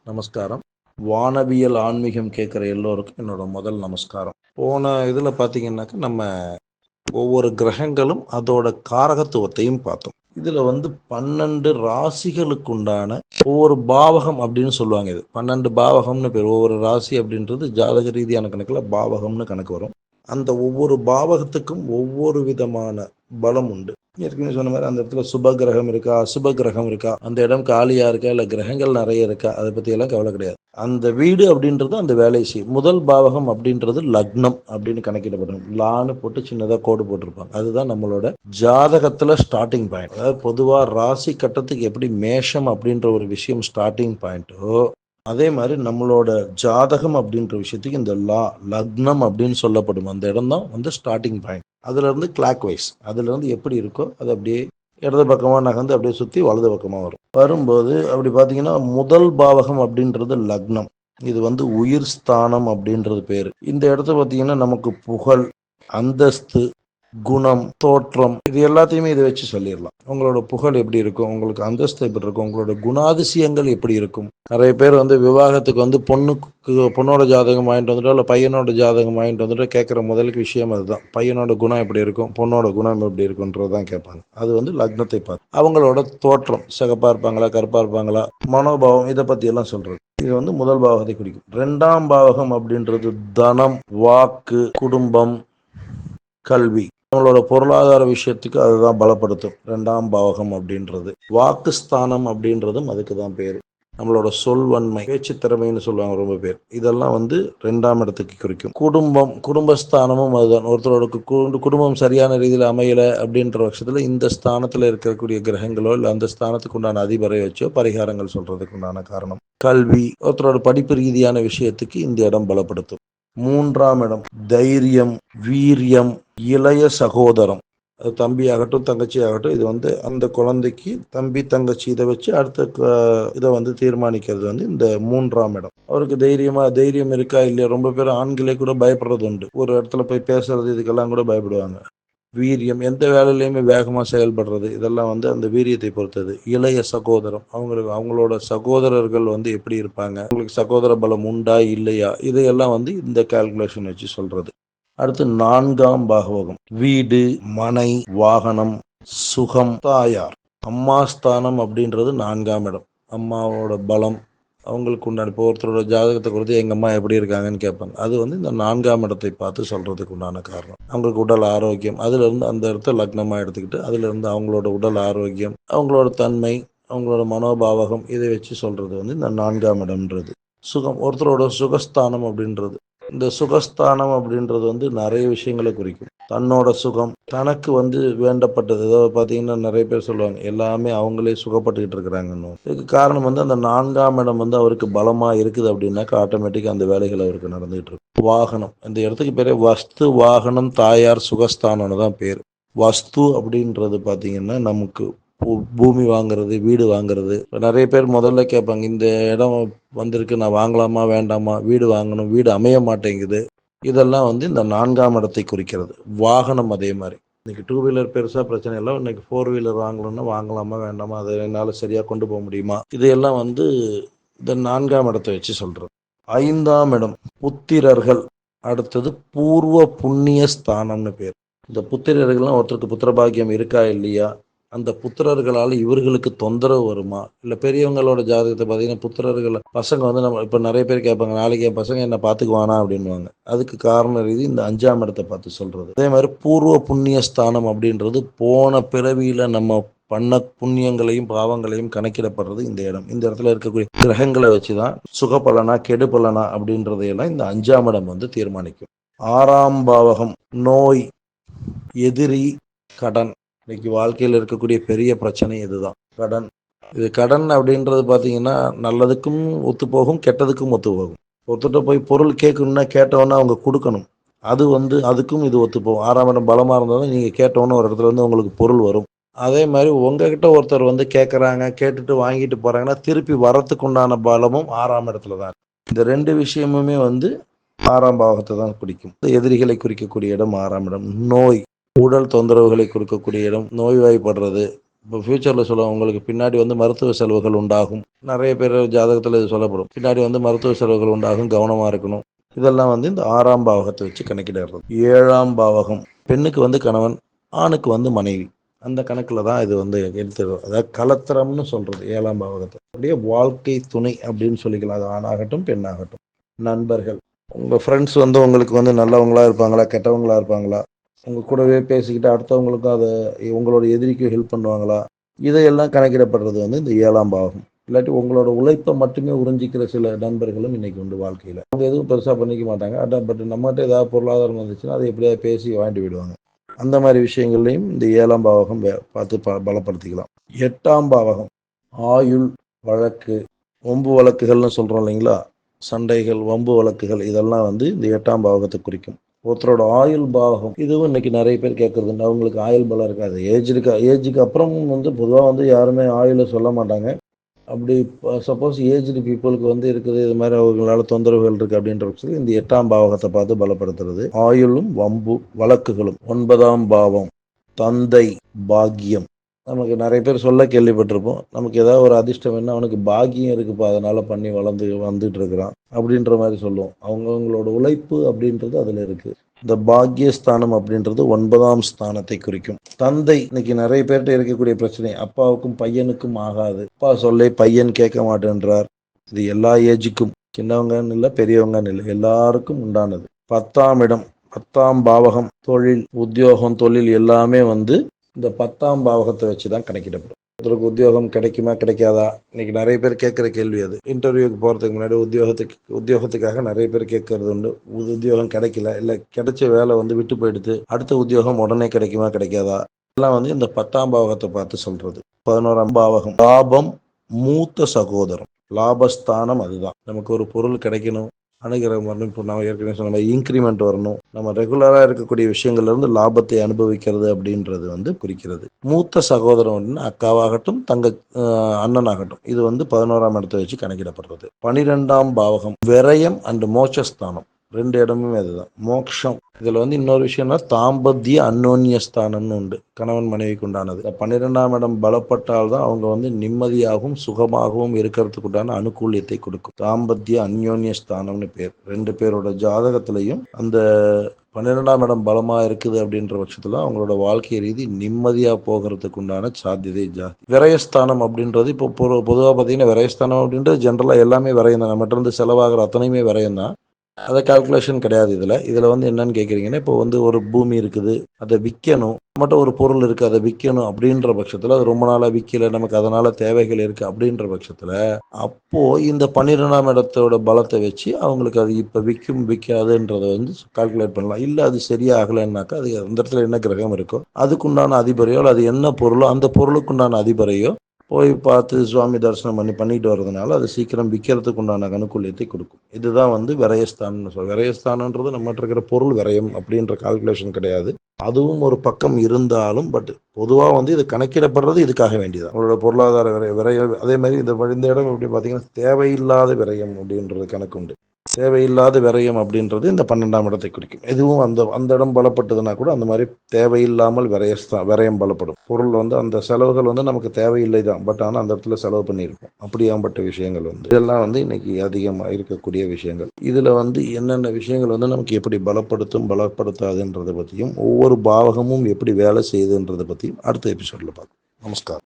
நமஸ்காரம். வானவியல் ஆன்மீகம் கேட்குற எல்லோருக்கும் என்னோட முதல் நமஸ்காரம். போன இதில் பார்த்தீங்கன்னாக்கா நம்ம ஒவ்வொரு கிரகங்களும் அதோட காரகத்துவத்தையும் பார்த்தோம். இதில் 12 ராசிகளுக்கு உண்டான ஒவ்வொரு பாவகம் அப்படின்னு சொல்லுவாங்க. இது 12 பாவகம்னு பேர். ஒவ்வொரு ராசி அப்படின்றது ஜாதக ரீதியான கணக்கில் பாவகம்னு கணக்கு வரும். அந்த ஒவ்வொரு பாவகத்துக்கும் ஒவ்வொரு விதமான பலம் உண்டு. ஏற்கனவே சொன்ன மாதிரி அந்த இடத்துல சுப கிரகம் இருக்கா, அசுப கிரகம் இருக்கா, அந்த இடம் காலியா இருக்கா, இல்லை கிரகங்கள் நிறைய இருக்கா, அதை பற்றி எல்லாம் கவலை கிடையாது. அந்த வீடு அப்படின்றது அந்த வேலையை செய்யும். முதல் பாவகம் அப்படின்றது லக்னம் அப்படின்னு கணக்கிடப்படும். லான்னு போட்டு சின்னதாக கோடு போட்டிருப்பாங்க. அதுதான் நம்மளோட ஜாதகத்தில் ஸ்டார்டிங் பாயிண்ட். அதாவது பொதுவாக ராசி கட்டத்துக்கு எப்படி மேஷம் அப்படின்ற ஒரு விஷயம் ஸ்டார்டிங் பாயிண்ட்டோ, அதே மாதிரி நம்மளோட ஜாதகம் அப்படின்ற விஷயத்துக்கு இந்த லக்னம் அப்படின்னு சொல்லப்படும் அந்த இடம் தான் ஸ்டார்டிங் பாயிண்ட். அதுல இருந்து கிளாக் வைஸ், அதுல இருந்து எப்படி இருக்கோ அது அப்படியே இடது பக்கமாக நகர்ந்து அப்படியே சுற்றி வலது பக்கமாக வரும்போது அப்படி பார்த்தீங்கன்னா முதல் பாவகம் அப்படின்றது லக்னம். இது உயிர் ஸ்தானம் அப்படின்றது பேர். இந்த இடத்த பார்த்தீங்கன்னா நமக்கு புகழ், அந்தஸ்து, குணம், தோற்றம், இது எல்லாத்தையுமே இதை வச்சு சொல்லிடலாம். உங்களோட புகழ் எப்படி இருக்கும், உங்களுக்கு அந்தஸ்து எப்படி இருக்கும், உங்களோட குணாதிசயங்கள் எப்படி இருக்கும். நிறைய பேர் விவாகத்துக்கு பொண்ணோட ஜாதகம் வாங்கிட்டு வந்துட்டோ இல்லை பையனோட ஜாதகம் வாங்கிட்டு வந்துட்டோ கேட்குற முதல் விஷயம் அதுதான். பையனோட குணம் எப்படி இருக்கும், பொண்ணோட குணம் எப்படி இருக்குன்றதான் கேட்பாங்க. அது லக்னத்தை பார்த்து அவங்களோட தோற்றம், சிகப்பா இருப்பாங்களா கருப்பா இருப்பாங்களா, மனோபாவம், இதை பத்தி எல்லாம் சொல்றது. இது முதல் பாவகத்தை குறிக்கும். 2ஆம் பாவகம் அப்படின்றது தனம், வாக்கு, குடும்பம், கல்வி, நம்மளோட பொருளாதார விஷயத்துக்கு அதுதான் பலப்படுத்தும். 2ஆம் பாவகம் அப்படின்றது வாக்குஸ்தானம் அப்படின்றதும் அதுக்கு தான் பேரு. நம்மளோட சொல்வன்மை, பேச்சு திறமைன்னு சொல்லுவாங்க ரொம்ப பேர். இதெல்லாம் 2ஆம் இடத்துக்கு குறிக்கும். குடும்பஸ்தானமும் அதுதான். ஒருத்தரோட குடும்பம் சரியான ரீதியில் அமையல அப்படின்ற பட்சத்துல இந்த ஸ்தானத்துல இருக்கக்கூடிய கிரகங்களோ இல்லை அந்த ஸ்தானத்துக்கு உண்டான அதிபரை வச்சோ பரிகாரங்கள் சொல்றதுக்கு உண்டான காரணம். கல்வி, ஒருத்தரோட படிப்பு ரீதியான விஷயத்துக்கு இந்த இடம் பலப்படுத்தும். 3ஆம் இடம் தைரியம், வீரியம், இளைய சகோதரம், தம்பி ஆகட்டும் தங்கச்சி ஆகட்டும், இது அந்த குழந்தைக்கு தம்பி தங்கச்சி இதை வச்சு அடுத்த இதை தீர்மானிக்கிறது இந்த 3ஆம் இடம். அவருக்கு தைரியம் இருக்கா இல்லையா. ரொம்ப பேர் ஆண்களே கூட பயப்படுறது உண்டு. ஒரு இடத்துல போய் பேசுறது இதுக்கெல்லாம் கூட பயப்படுவாங்க. வீரியம், எந்த வேலையிலையுமே வேகமாக செயல்படுறது, இதெல்லாம் அந்த வீரியத்தை பொறுத்தது. இளைய சகோதரம், அவங்களோட சகோதரர்கள் எப்படி இருப்பாங்க, அவங்களுக்கு சகோதர பலம் உண்டா இல்லையா, இதையெல்லாம் இந்த கால்குலேஷன் வச்சு சொல்றது. அடுத்து 4ஆம் பாகவகம் வீடு, மனை, வாகனம், சுகம், தாயார். அம்மா ஸ்தானம் அப்படின்றது 4ஆம் இடம். அம்மாவோட பலம், அவங்களுக்கு உண்டான இப்போ ஒருத்தரோட ஜாதகத்தை கொடுத்து எங்கள் அம்மா எப்படி இருக்காங்கன்னு கேட்பாங்க. அது இந்த 4ஆம் இடத்தை பார்த்து சொல்கிறதுக்கு உண்டான காரணம். அவங்களுக்கு உடல் ஆரோக்கியம், அதுலேருந்து அந்த இடத்த லக்னமாக எடுத்துக்கிட்டு அதுலேருந்து அவங்களோட உடல் ஆரோக்கியம், அவங்களோட தன்மை, அவங்களோட மனோபாவகம், இதை வச்சு சொல்கிறது இந்த 4ஆம் இடம்ன்றது. சுகம், ஒருத்தரோட சுகஸ்தானம் அப்படின்றது. இந்த சுகஸ்தானம் அப்படின்றது நிறைய விஷயங்களை குறிக்கும். தன்னோட சுகம், தனக்கு வேண்டப்பட்டது. ஏதாவது பார்த்தீங்கன்னா நிறைய பேர் சொல்லுவாங்க எல்லாமே அவங்களே சுகப்பட்டுக்கிட்டு இருக்கிறாங்கன்னு. இதுக்கு காரணம் அந்த 4ஆம் இடம் அவருக்கு பலமாக இருக்குது அப்படின்னாக்கா ஆட்டோமேட்டிக்காக அந்த வேலைகள் அவருக்கு நடந்துகிட்டு இருக்கு. வாகனம், இந்த இடத்துக்கு பேரே வஸ்து வாகனம் தாயார் சுகஸ்தானம்னு தான் பேர். வஸ்து அப்படின்றது பார்த்தீங்கன்னா நமக்கு பூமி வாங்குறது, வீடு வாங்குறது. நிறைய பேர் முதல்ல கேட்பாங்க இந்த இடம் வந்திருக்கு நான் வாங்கலாமா வேண்டாமா, வீடு வாங்கணும், வீடு அமைய மாட்டேங்குது. இதெல்லாம் இந்த 4ஆம் இடத்தை குறிக்கிறது. வாகனம் அதே மாதிரி. இன்னைக்கு 2 வீலர் பெருசா பிரச்சனை இல்லை. இன்னைக்கு 4 வீலர் வாங்கணும்னா வாங்கலாமா வேண்டாமா, அதை என்னால் சரியா கொண்டு போக முடியுமா, இதையெல்லாம் இந்த 4ஆம் இடத்தை வச்சு சொல்றது. 5ஆம் இடம் புத்திரர்கள், அடுத்தது பூர்வ புண்ணிய ஸ்தானம்னு பேர். இந்த புத்திரர்கள்லாம் ஒருத்தருக்கு புத்திரபாகியம் இருக்கா இல்லையா, அந்த புத்திரர்களால் இவர்களுக்கு தொந்தரவு வருமா, இல்லை பெரியவங்களோட ஜாதகத்தை பார்த்தீங்கன்னா புத்திரர்கள் பசங்க நம்ம இப்போ நிறைய பேர் கேட்பாங்க நாளைக்கு என் பசங்க என்ன பார்த்துக்குவானா அப்படின்வாங்க. அதுக்கு காரண ரீதி இந்த 5ஆம் இடத்தை பார்த்து சொல்றது. அதே மாதிரி பூர்வ புண்ணிய ஸ்தானம் அப்படின்றது போன பிறவியில நம்ம பண்ண புண்ணியங்களையும் பாவங்களையும் கணக்கிடப்படுறது இந்த இடம். இந்த இடத்துல இருக்கக்கூடிய கிரகங்களை வச்சுதான் சுகபலனா கெடுபலனா அப்படின்றதையெல்லாம் இந்த 5ஆம் இடம் தீர்மானிக்கும். 6ஆம் பாவகம் நோய், எதிரி, கடன். இன்னைக்கு வாழ்க்கையில் இருக்கக்கூடிய பெரிய பிரச்சனை இதுதான், கடன். இது கடன் அப்படின்றது பார்த்தீங்கன்னா நல்லதுக்கும் ஒத்து போகும், கெட்டதுக்கும் ஒத்து போகும். ஒருத்தட்ட போய் பொருள் கேட்கணும்னா கேட்டவொன்னே அவங்க கொடுக்கணும். அது அதுக்கும் இது ஒத்து போகும். 6ஆம் இடம் பலமாக இருந்தாலும் நீங்கள் கேட்டவொன்னே ஒரு இடத்துல உங்களுக்கு பொருள் வரும். அதே மாதிரி உங்ககிட்ட ஒருத்தர் கேட்குறாங்க, கேட்டுட்டு வாங்கிட்டு போகிறாங்கன்னா திருப்பி வரத்துக்கு உண்டான பலமும் 6ஆம் இடத்துல தான். இந்த 2 விஷயமுமே 6ஆம் பாவத்தை தான் குறிக்கும். எதிரிகளை குறிக்கக்கூடிய இடம் 6ஆம் இடம். நோய், உடல் தொந்தரவுகளை கொடுக்கக்கூடிய இடம், நோய்வாய்ப்படுறது, இப்போ ஃப்யூச்சரில் சொல்லுவாங்க உங்களுக்கு பின்னாடி வந்து மருத்துவ செலவுகள் உண்டாகும். நிறைய பேர் ஜாதகத்தில் இது சொல்லப்படும். பின்னாடி வந்து மருத்துவ செலவுகள் உண்டாகும், கவனமாக இருக்கணும். இதெல்லாம் வந்து இந்த 6ஆம் பாவகத்தை வச்சு கணக்கிடுறது. 7ஆம் பாவகம் பெண்ணுக்கு வந்து கணவன், ஆணுக்கு வந்து மனைவி. அந்த கணக்கில் தான் இது வந்து எடுத்துருவோம். அதாவது கலத்திரம்னு சொல்கிறது 7ஆம் பாவகத்தை. அப்படியே வாழ்க்கை துணை அப்படின்னு சொல்லிக்கலாம். அது ஆணாகட்டும் பெண்ணாகட்டும். நண்பர்கள், உங்கள் ஃப்ரெண்ட்ஸ் வந்து உங்களுக்கு வந்து நல்லவங்களா இருப்பாங்களா, கெட்டவங்களா இருப்பாங்களா, உங்கள் கூடவே பேசிக்கிட்டு அடுத்தவங்களுக்கும் அதை உங்களோட எதிரிக்கும் ஹெல்ப் பண்ணுவாங்களா, இதையெல்லாம் கணக்கிடப்படுறது வந்து இந்த 7ஆம் பாவகம். இல்லாட்டி உங்களோட உழைப்பை மட்டுமே உறிஞ்சிக்கிற சில நண்பர்களும் இன்னைக்கு உண்டு வாழ்க்கையில். அவங்க எதுவும் பெருசாக பண்ணிக்க மாட்டாங்க. பட் நம்மகிட்ட ஏதாவது பொருளாதாரம் வந்துச்சுன்னா அதை எப்படியாவது பேசி வாங்கிட்டு விடுவாங்க. அந்த மாதிரி விஷயங்கள்லையும் இந்த 7ஆம் பாவகம் பார்த்து பலப்படுத்திக்கலாம். 8ஆம் பாவகம் ஆயுள், வழக்கு, வம்பு வழக்குகள்னு சொல்கிறோம் இல்லைங்களா, சண்டைகள், வம்பு வழக்குகள், இதெல்லாம் வந்து இந்த 8ஆம் பாவகத்தை குறிக்கும். ஒருத்தரோட ஆயுள் பாவகம், இதுவும் இன்னைக்கு நிறைய பேர் கேட்கறது, அவங்களுக்கு ஆயுள் பலம் இருக்காது. ஏஜுக்கு அப்புறமும் வந்து பொதுவாக வந்து யாருமே ஆயுளை சொல்ல மாட்டாங்க. அப்படி சப்போஸ் ஏஜ்டு பீப்புளுக்கு வந்து இருக்குது, இது மாதிரி அவங்களால தொந்தரவுகள் இருக்குது அப்படின்ற பட்சத்தில் இந்த 8ஆம் பாவகத்தை பார்த்து பலப்படுத்துறது. ஆயுளும் வம்பு வழக்குகளும். 9ஆம் பாவம் தந்தை பாக்கியம். நமக்கு நிறைய பேர் சொல்ல கேள்விப்பட்டிருப்போம், நமக்கு ஏதாவது ஒரு அதிர்ஷ்டம் வேணும், அவனுக்கு பாக்கியம் இருக்குப்பா, அதனால பண்ணி வந்துட்டு இருக்கிறான் அப்படின்ற மாதிரி சொல்லுவோம். அவங்கவுங்களோட உழைப்பு அப்படின்றது அதில் இருக்கு. இந்த பாக்கியஸ்தானம் அப்படின்றது 9ஆம் ஸ்தானத்தை குறிக்கும். தந்தை, இன்னைக்கு நிறைய பேர்கிட்ட இருக்கக்கூடிய பிரச்சனை, அப்பாவுக்கும் பையனுக்கும் ஆகாது. அப்பா சொல்லே பையன் கேட்க மாட்டேன்றார். இது எல்லா ஏஜுக்கும், சின்னவங்கன்னு இல்லை பெரியவங்கன்னு இல்லை, எல்லாருக்கும் உண்டானது. 10ஆம் இடம், 10ஆம் பாவகம், தொழில், உத்தியோகம், தொழில் எல்லாமே வந்து இந்த 10ஆம் பாவகத்தை வச்சு தான் கணக்கிடப்படும். ஒருத்தருக்கு உத்தியோகம் கிடைக்குமா கிடைக்காதா, இன்னைக்கு நிறைய பேர் கேட்குற கேள்வி அது. இன்டர்வியூக்கு போகிறதுக்கு முன்னாடி உத்தியோகத்துக்காக நிறைய பேர் கேட்கறது உண்டு. உத்தியோகம் கிடைக்கல, இல்லை கிடைச்ச வேலை வந்து விட்டு போயிடுது, அடுத்த உத்தியோகம் உடனே கிடைக்குமா கிடைக்காதா, இதெல்லாம் வந்து இந்த 10ஆம் பாவகத்தை பார்த்து சொல்றது. 11ஆம் பாவகம் லாபம், மூத்த சகோதரம், லாபஸ்தானம். அதுதான் நமக்கு ஒரு பொருள் கிடைக்கணும், அனுகிரகம் வரணும். இப்போ நான் ஏற்கனவே சொன்ன இன்க்ரிமெண்ட் வரணும், நம்ம ரெகுலராக இருக்கக்கூடிய விஷயங்கள்ல இருந்து லாபத்தை அனுபவிக்கிறது அப்படின்றது வந்து குறிக்கிறது. மூத்த சகோதரம் அப்படின்னு அக்காவாகட்டும் அண்ணனாகட்டும், இது வந்து 11ஆம் இடத்தை வச்சு கணக்கிடப்படுறது. 12ஆம் பாவகம் விரயம் அண்ட் மோட்சஸ்தானம், ரெண்டு இடமுமே அதுதான், மோட்சம். இதுல வந்து இன்னொரு விஷயம்னா தாம்பத்திய அந்யோன்ய ஸ்தானம்னு உண்டு, கணவன் மனைவிக்கு உண்டானது. 12ஆம் இடம் பலப்பட்டால் தான் அவங்க வந்து நிம்மதியாகவும் சுகமாகவும் இருக்கிறதுக்கு உண்டான அனுகூலியத்தை கொடுக்கும். தாம்பத்திய அந்யோன்ய ஸ்தானம்னு பேர். ரெண்டு பேரோட ஜாதகத்திலையும் அந்த 12ஆம் இடம் பலமா இருக்குது அப்படின்ற பட்சத்துல அவங்களோட வாழ்க்கை ரீதி நிம்மதியா போகிறதுக்கு உண்டான சாத்தியதை ஜாஸ்தி. விரயஸ்தானம் அப்படின்றது இப்போ பொதுவாக பார்த்தீங்கன்னா, விரயஸ்தானம் அப்படின்றது ஜென்ரலா எல்லாமே விரயம் தான், நம்மகிட்ட இருந்து செலவாகிற அத்தனையுமே விரயம் தான். அதை கால்குலேஷன் கிடையாது இதில் வந்து என்னன்னு கேட்குறீங்கன்னா, இப்போ வந்து ஒரு பூமி இருக்குது, அதை விற்கணும், மட்டும் ஒரு பொருள் இருக்குது அதை விற்கணும் அப்படின்ற பட்சத்தில், அது ரொம்ப நாளாக விற்கல, நமக்கு அதனால தேவைகள் இருக்குது அப்படின்ற பட்சத்தில், அப்போது இந்த 12ஆம் இடத்தோட பலத்தை வச்சு அவங்களுக்கு அது இப்போ விற்காதுன்றதை வந்து கால்குலேட் பண்ணலாம். இல்லை அது சரியாகலைன்னாக்கா, அது அந்த இடத்துல என்ன கிரகம் இருக்கோ அதுக்குண்டான அதிபரையோ, அது என்ன பொருளோ அந்த பொருளுக்குண்டான அதிபரையோ போய் பார்த்து சுவாமி தரிசனம் பண்ணிட்டு வர்றதுனால அது சீக்கிரம் விற்கிறதுக்கு உண்டான அனுகூலியத்தை கொடுக்கும். இதுதான் வந்து விரயஸ்தானம்னு சொல்லுவோம். விரயஸ்தானன்றது நம்மகிட்ட இருக்கிற பொருள் விரயம் அப்படின்ற கால்குலேஷன் கிடையாது. அதுவும் ஒரு பக்கம் இருந்தாலும், பட் பொதுவாக வந்து இது கணக்கிடப்படுறது இதுக்காக வேண்டியதான், உங்களோட பொருளாதார விரயம். அதே மாதிரி இந்த இடம் எப்படி பார்த்தீங்கன்னா, தேவையில்லாத விரயம் அப்படின்றது கணக்கு உண்டு. தேவையில்லாத விரயம் அப்படின்றது இந்த 12ஆம் இடத்தை குறிக்கும். இதுவும் அந்த இடம் பலப்பட்டதுன்னா கூட அந்த மாதிரி தேவையில்லாமல் விரயம் பலப்படும். பொருள் வந்து அந்த செலவுகள் வந்து நமக்கு தேவையில்லை தான், பட் ஆனால் அந்த இடத்துல செலவு பண்ணியிருக்கும். அப்படியாம்பட்ட விஷயங்கள் வந்து இதெல்லாம் வந்து இன்னைக்கு அதிகமாக இருக்கக்கூடிய விஷயங்கள். இதில் வந்து என்னென்ன விஷயங்கள் வந்து நமக்கு எப்படி பலப்படுத்தாதுன்றதை பற்றியும், ஒவ்வொரு பாவகமும் எப்படி வேலை செய்யுதுன்றதை பற்றியும் அடுத்த எபிசோடில் பார்க்கலாம். நமஸ்காரம்.